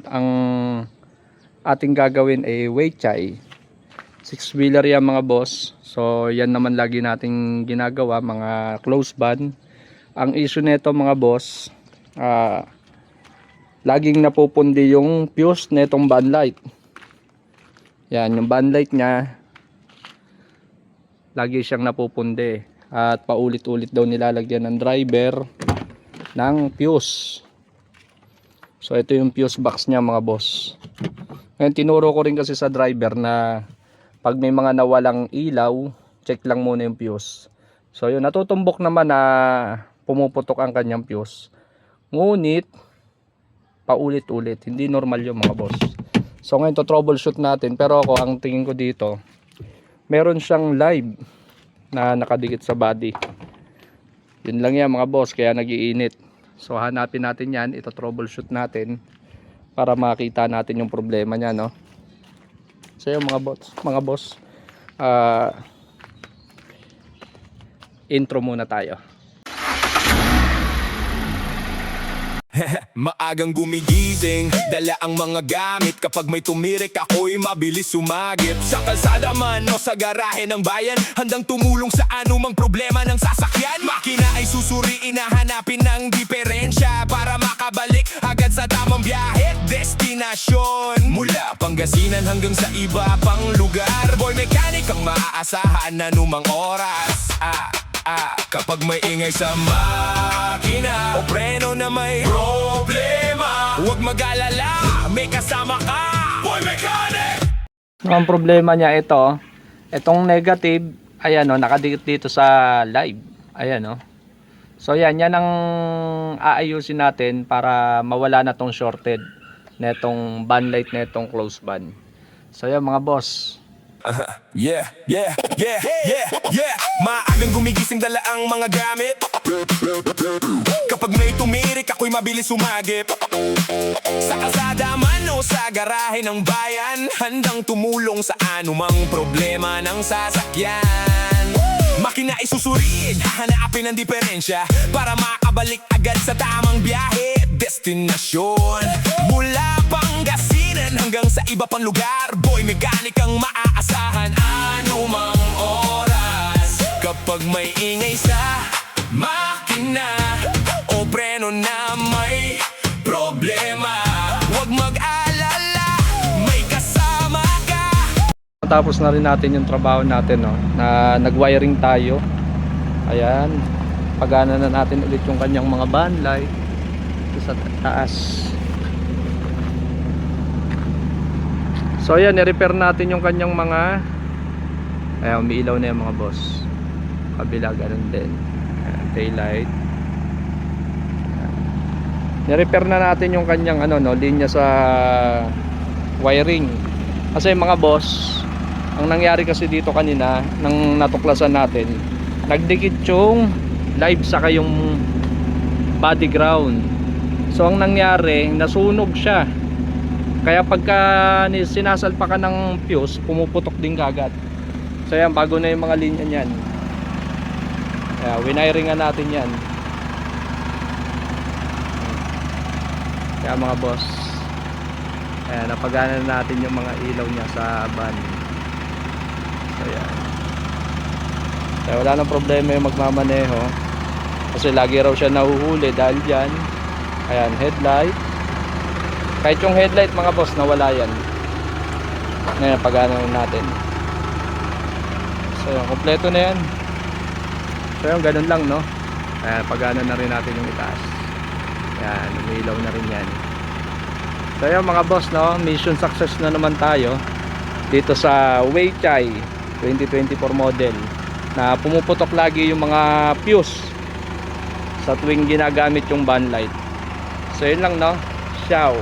Ang ating gagawin ay Weichai 6-wheeler yan mga boss. So yan naman lagi nating ginagawa, mga close band. Ang issue nito mga boss, laging napupundi yung fuse netong band light. Yan, yung band light nya lagi siyang napupundi at paulit-ulit daw nilalagyan ng driver ng fuse. So ito yung fuse box nya mga boss. Ngayon tinuro ko rin kasi sa driver na pag may mga nawalang ilaw, check lang muna yung fuse. So yun, natutumbok naman na pumuputok ang kanyang fuse. Ngunit paulit-ulit, hindi normal yung mga boss. So ngayon to troubleshoot natin, pero ako ang tingin ko dito, meron siyang live na nakadikit sa body. Yun lang yan mga boss, kaya nag-iinit. So hanapin natin yan, ito troubleshoot natin para makita natin yung problema niya, no. So yung mga boss, intro muna tayo. Maagang gumigising, dala ang mga gamit. Kapag may tumirik ako'y mabilis sumagip. Sa kalsada man o sa garahe ng bayan, handang tumulong sa anumang problema ng sasakyan. Makina ay susuriin na hanapin ng diferensya para makabalik agad sa tamang biyahe destinasyon. Mula Pangasinan hanggang sa iba pang lugar, boy mechanic ang maaasahan anumang oras. Kapag may ingay sa makina o preno na may problema, huwag mag-alala, may kasama ka, boy mechanic! Ang problema niya itong negative, ayan o, nakadikit dito sa live. Ayan o. So yan ang aayusin natin para mawala na tong shorted netong band light netong close band. So yan mga boss. Yeah. Maagang gumigising, dala ang mga gamit. Kapag may tumirik ako'y mabilis sumagip. Sa kalsada man o sa garahe ng bayan, handang tumulong sa anumang problema ng sasakyan. Makina isusuriin, hahanapin ang diferensya para makabalik agad sa tamang biyahe destinasyon. Mula Pangasinan hanggang sa iba pang lugar, boy mechanic ang maaasahan anumang oras. Kapag may ingay sa makina o preno na may problema, huwag mag-alala, may kasama ka. Tapos na rin natin yung trabaho natin, no, na nag-wiring tayo. Ayan, pagana na natin ulit yung kanyang mga band light sa taas. So ayan, i-repair natin yung kanyang mga, ayan, umiilaw na yung mga boss. Kabila ganun din. Ayan, taillight. Ni-repair na natin yung kanyang linya sa wiring. Kasi mga boss, ang nangyari kasi dito kanina nang natuklasan natin, nagdikit yung live saka yung body ground. So ang nangyari, nasunog siya. Kaya pagka sinasalpakan ng fuse, pumuputok din kagad. So yan, bago na yung mga linya niyan. Kaya winiringan natin yan. Kaya mga boss, ayan, napagana na natin yung mga ilaw niya sa van. So yan. Kaya wala nang problema yung magmamaneho, kasi lagi raw siya nahuhuli dahil dyan. Ayan, headlight. Kahit yung headlight mga boss, nawala yan. Ngayon, pagana na natin. So yan, kompleto na yan. So yan, ganun lang, no. Ayan, pagana na rin natin yung itaas. Ayan, umilaw na rin yan. So yan mga boss, no, mission success na naman tayo dito sa Weichai 2024 model, na pumuputok lagi yung mga fuse sa tuwing ginagamit yung van light. So yun lang, no. Ciao.